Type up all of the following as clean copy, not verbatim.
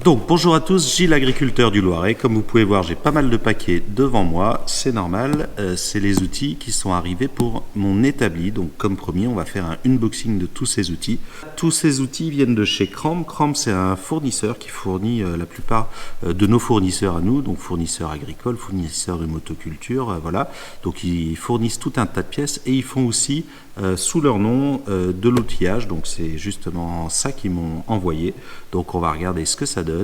Donc bonjour à tous, Gilles l'agriculteur du Loiret. Comme vous pouvez voir, j'ai pas mal de paquets devant moi, c'est normal, c'est les outils qui sont arrivés pour mon établi. Donc comme promis, on va faire un unboxing de tous ces outils. Tous ces outils viennent de chez Cramp. Cramp, c'est un fournisseur qui fournit la plupart de nos fournisseurs à nous, donc fournisseurs agricoles, fournisseurs de motoculture, voilà. Donc ils fournissent tout un tas de pièces et ils font aussi sous leur nom de l'outillage. Donc c'est justement ça qu'ils m'ont envoyé. Donc on va regarder ce que ça donne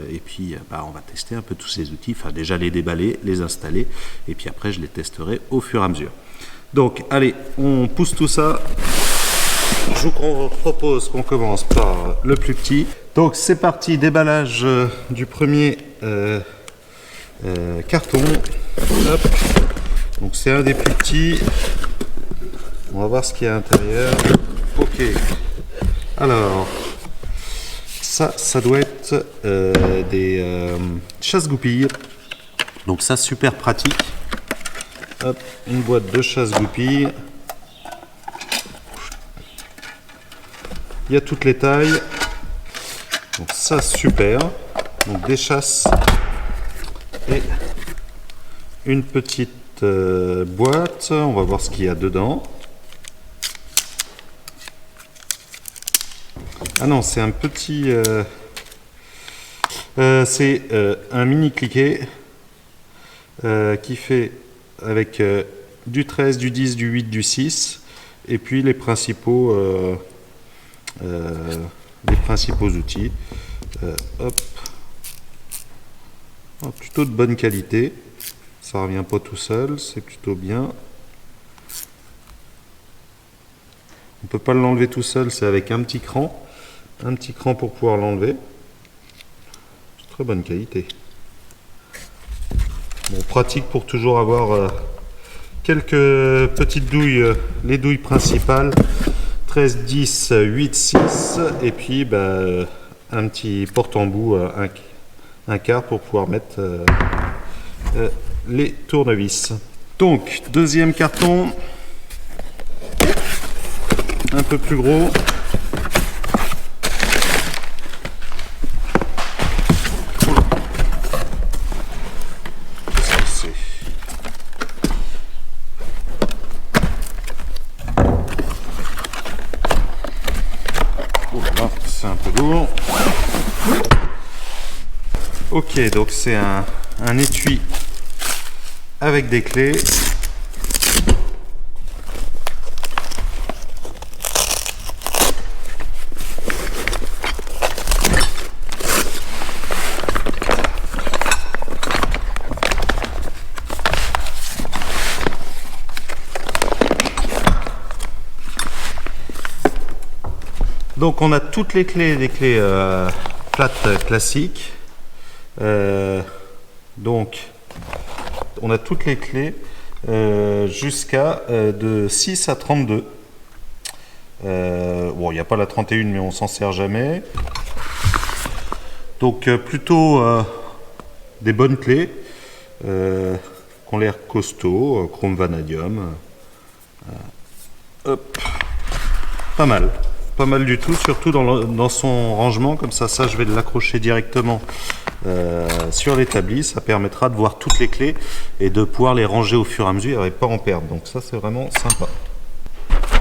et puis on va tester un peu tous ces outils, enfin déjà les déballer, les installer et puis après je les testerai au fur et à mesure. Donc allez, on pousse tout ça. Je vous propose qu'on commence par le plus petit. Donc c'est parti, déballage du premier carton. Hop. Donc c'est un des plus petits. On va voir ce qu'il y a à l'intérieur. Ok. Alors, ça doit être des chasse-goupilles. Donc ça, super pratique. Hop, une boîte de chasse-goupilles. Il y a toutes les tailles. Donc ça, super. Donc des chasses et une petite boîte. On va voir ce qu'il y a dedans. Ah non, c'est un petit... c'est un mini cliquet qui fait avec du 13, du 10, du 8, du 6 et puis les principaux outils. Hop. Oh, plutôt de bonne qualité. Ça revient pas tout seul, c'est plutôt bien. On peut pas l'enlever tout seul, c'est avec un petit cran. Un petit cran pour pouvoir l'enlever. C'est très bonne qualité. Bon, pratique pour toujours avoir quelques petites douilles, les douilles principales. 13, 10, 8, 6. Et puis un petit porte-embout, un quart pour pouvoir mettre les tournevis. Donc, deuxième carton. Un peu plus gros. C'est un peu lourd. Ok, donc c'est un étui avec des clés. Donc on a toutes les clés, plates classiques. Donc on a toutes les clés jusqu'à de 6 à 32. Bon, il n'y a pas la 31 mais on s'en sert jamais. Donc plutôt des bonnes clés qui ont l'air costauds, chrome vanadium. Hop, pas mal. Pas mal du tout, surtout dans son rangement, comme ça je vais l'accrocher directement sur l'établi, ça permettra de voir toutes les clés et de pouvoir les ranger au fur et à mesure et pas en perdre, donc ça c'est vraiment sympa.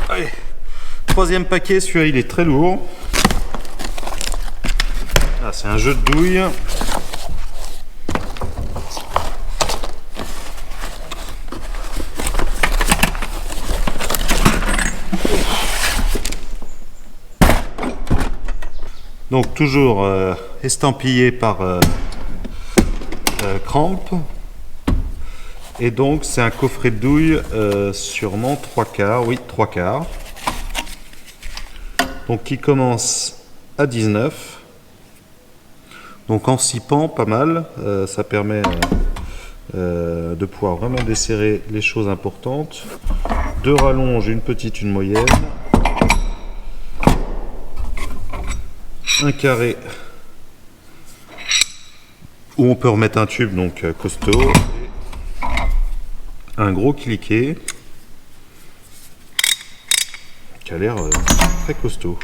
Allez, troisième paquet, celui-là il est très lourd. Ah, c'est un jeu de douilles. Donc toujours estampillé par Cramp. Et donc c'est un coffret de douilles sûrement 3/4, oui 3/4. Donc qui commence à 19. Donc en 6 pans, pas mal. Ça permet de pouvoir vraiment desserrer les choses importantes. 2 rallonges, une petite, une moyenne. Un carré où on peut remettre un tube, donc costaud, un gros cliquet qui a l'air très costaud.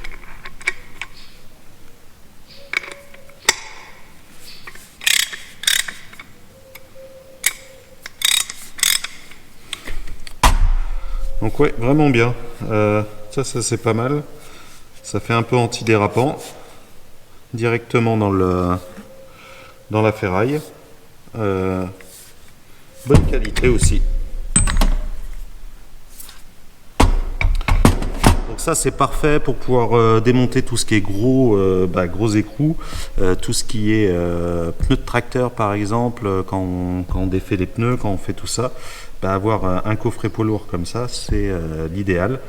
Donc ouais, vraiment bien. Ça c'est pas mal. Ça fait un peu antidérapant. Directement dans la ferraille. Bonne qualité aussi. Donc ça c'est parfait pour pouvoir démonter tout ce qui est gros écrous, tout ce qui est pneus de tracteur par exemple, quand on défait les pneus, quand on fait tout ça, avoir un coffret poids lourd comme ça c'est l'idéal.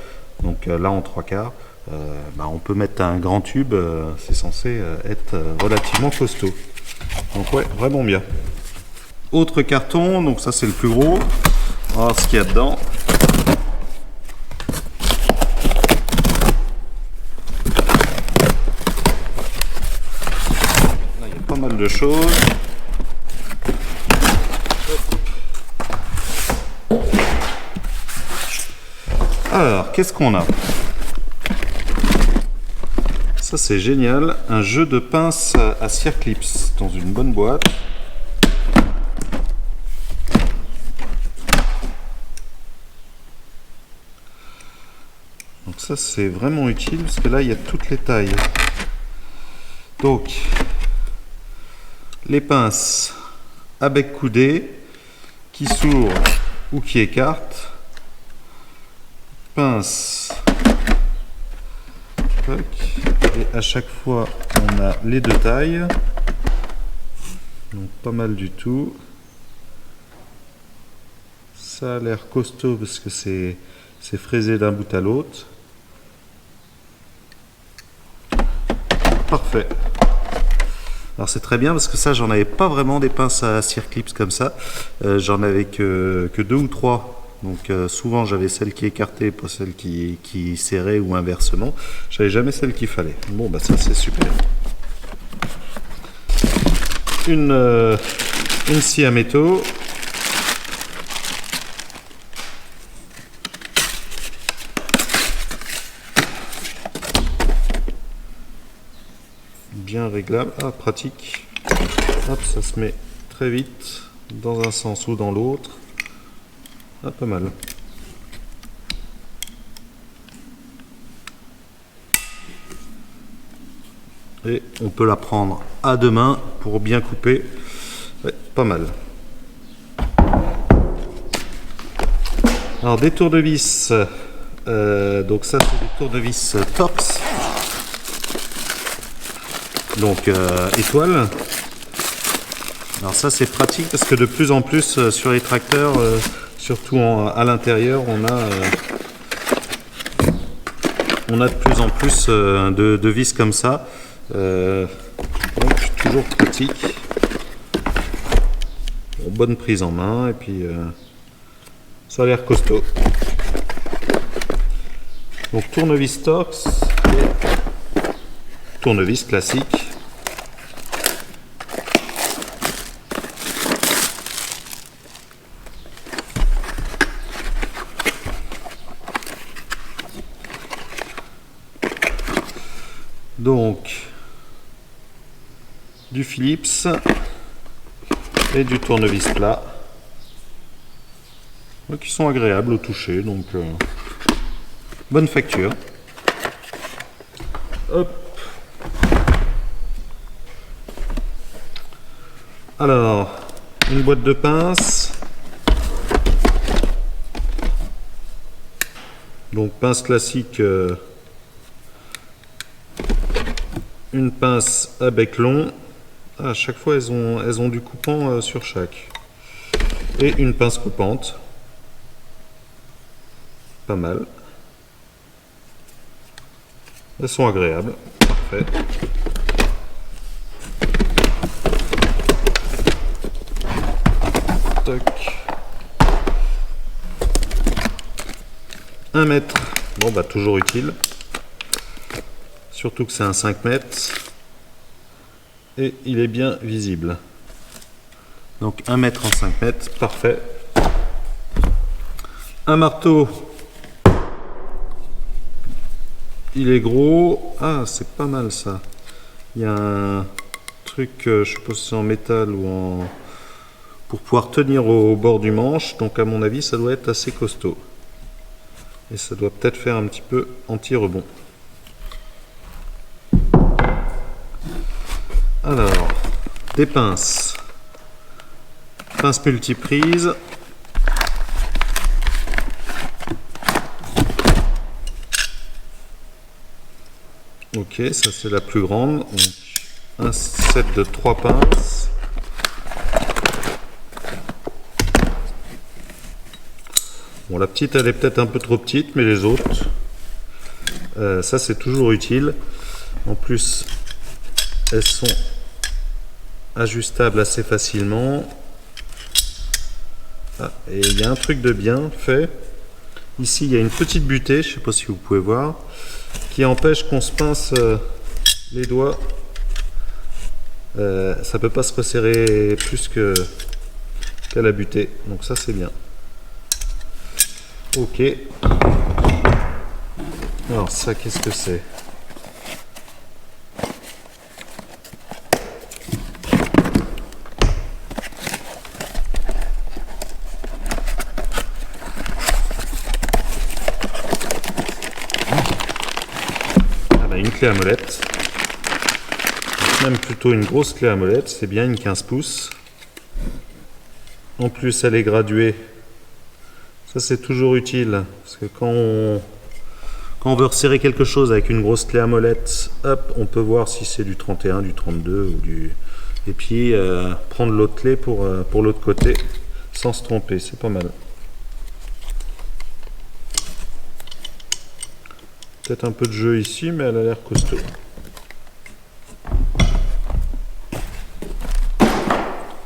Donc là en 3/4, on peut mettre un grand tube, c'est censé être relativement costaud. Donc ouais, vraiment bien. Autre carton, donc ça c'est le plus gros. On va voir ce qu'il y a dedans. Là, il y a pas mal de choses. Alors, qu'est-ce qu'on a? Ça c'est génial, un jeu de pinces à circlips dans une bonne boîte. Donc ça c'est vraiment utile parce que là il y a toutes les tailles. Donc les pinces à bec coudé qui s'ouvrent ou qui écartent. Pince. Et à chaque fois on a les deux tailles, donc pas mal du tout. Ça a l'air costaud parce que c'est fraisé d'un bout à l'autre. Parfait. Alors c'est très bien parce que ça j'en avais pas vraiment des pinces à circlips comme ça, j'en avais que 2 ou 3. Donc souvent j'avais celle qui écartait, pas celle qui serrait ou inversement. J'avais jamais celle qu'il fallait. Bon bah ça c'est super. Une scie à métaux. Bien réglable. Ah pratique. Hop, ça se met très vite dans un sens ou dans l'autre. Ah, pas mal. Et on peut la prendre à deux mains pour bien couper. Ouais, pas mal. Alors des tournevis. Donc ça c'est des tournevis Torx. Donc étoile. Alors ça c'est pratique parce que de plus en plus sur les tracteurs, surtout à l'intérieur, on a de plus en plus de vis comme ça. Donc toujours pratique. Bon, bonne prise en main et puis ça a l'air costaud. Donc tournevis Torx et tournevis classique. Donc du Philips et du tournevis plat qui sont agréables au toucher, donc bonne facture. Hop. Alors une boîte de pinces, donc pince classique, une pince à bec long. À chaque fois elles ont du coupant sur chaque, et une pince coupante, pas mal. Elles sont agréables, parfait. Toc. 1 mètre, bon bah toujours utile. Surtout que c'est un 5 mètres et il est bien visible. Donc 1 mètre en 5 mètres, parfait. Un marteau, il est gros. Ah, c'est pas mal ça. Il y a un truc, je suppose c'est en métal ou en... pour pouvoir tenir au bord du manche. Donc à mon avis ça doit être assez costaud. Et ça doit peut-être faire un petit peu anti-rebond. Alors, des pinces. Pince multiprise. Ok, ça c'est la plus grande. Donc, un set de 3 pinces. Bon, la petite elle est peut-être un peu trop petite, mais les autres, ça c'est toujours utile. En plus, elles sont ajustables assez facilement. Ah, et il y a un truc de bien fait. Ici, il y a une petite butée, je ne sais pas si vous pouvez voir, qui empêche qu'on se pince les doigts. Ça ne peut pas se resserrer plus qu'à la butée. Donc ça, c'est bien. Ok. Alors ça, qu'est-ce que c'est? Une clé à molette, même plutôt une grosse clé à molette, c'est bien une 15 pouces. En plus elle est graduée, ça c'est toujours utile, parce que quand on veut resserrer quelque chose avec une grosse clé à molette, hop, on peut voir si c'est du 31, du 32 ou du... Et puis prendre l'autre clé pour l'autre côté sans se tromper, c'est pas mal. Peut-être un peu de jeu ici, mais elle a l'air costaud.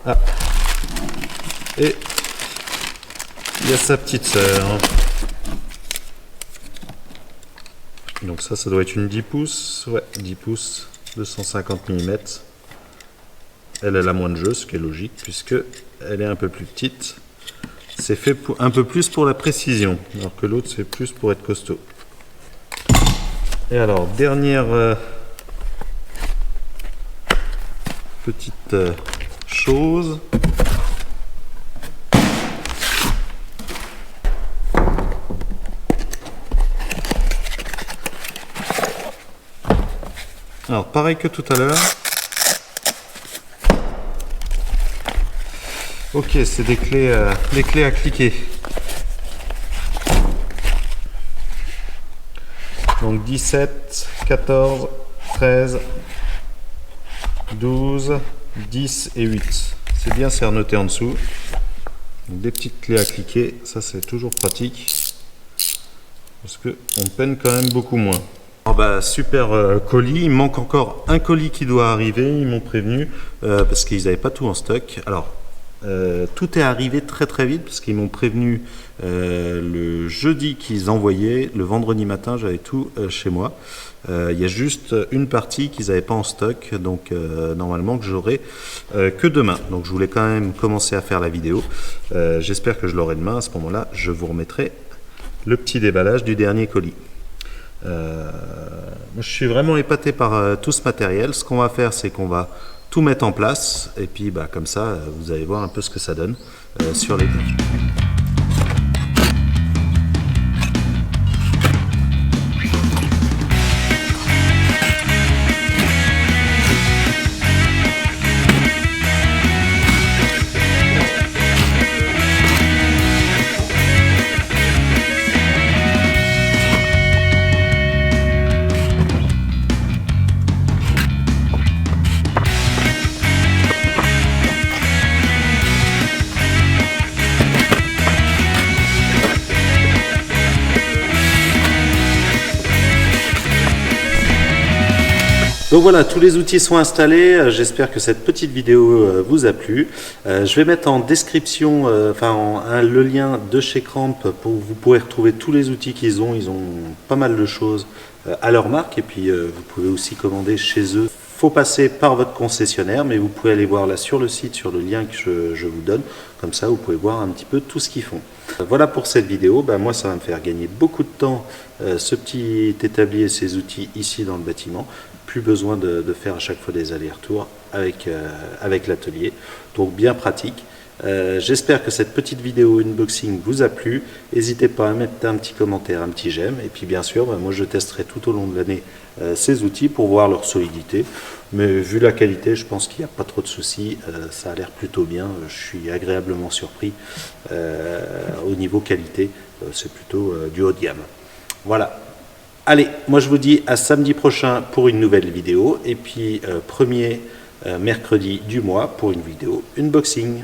Ah. Et il y a sa petite sœur. Donc ça doit être une 10 pouces. Ouais, 10 pouces, 250 mm. Elle a moins de jeu, ce qui est logique, puisque elle est un peu plus petite. C'est fait un peu plus pour la précision, alors que l'autre c'est plus pour être costaud. Et alors, dernière petite chose. Alors, pareil que tout à l'heure. Ok, c'est des clés à cliquer. Donc 17, 14, 13, 12, 10 et 8. C'est bien, c'est noté en dessous. Donc des petites clés à cliquer, ça c'est toujours pratique. Parce qu'on peine quand même beaucoup moins. Alors bah, super colis, il manque encore un colis qui doit arriver, ils m'ont prévenu, parce qu'ils n'avaient pas tout en stock. Alors, tout est arrivé très très vite parce qu'ils m'ont prévenu le jeudi qu'ils envoyaient, le vendredi matin j'avais tout chez moi. Il y a juste une partie qu'ils n'avaient pas en stock, donc normalement que j'aurai que demain. Donc je voulais quand même commencer à faire la vidéo. J'espère que je l'aurai demain. À ce moment-là, je vous remettrai le petit déballage du dernier colis. Je suis vraiment épaté par tout ce matériel. Ce qu'on va faire, c'est qu'on va tout mettre en place et puis bah, comme ça vous allez voir un peu ce que ça donne sur les briques. Donc voilà, tous les outils sont installés. J'espère que cette petite vidéo vous a plu. Je vais mettre en description le lien de chez Cramp pour vous pourrez retrouver tous les outils qu'ils ont. Ils ont pas mal de choses à leur marque et puis vous pouvez aussi commander chez eux. Faut passer par votre concessionnaire, mais vous pouvez aller voir là sur le site, sur le lien que je vous donne. Comme ça, vous pouvez voir un petit peu tout ce qu'ils font. Voilà pour cette vidéo. Moi, ça va me faire gagner beaucoup de temps, ce petit établi et ces outils ici dans le bâtiment. Plus besoin de faire à chaque fois des allers-retours avec l'atelier. Donc, bien pratique. J'espère que cette petite vidéo unboxing vous a plu. N'hésitez pas à mettre un petit commentaire, un petit j'aime. Et puis bien sûr, moi je testerai tout au long de l'année ces outils pour voir leur solidité. Mais vu la qualité, je pense qu'il n'y a pas trop de soucis. Ça a l'air plutôt bien. Je suis agréablement surpris. Au niveau qualité, c'est plutôt du haut de gamme. Voilà. Allez, moi je vous dis à samedi prochain pour une nouvelle vidéo. Et puis premier mercredi du mois pour une vidéo unboxing.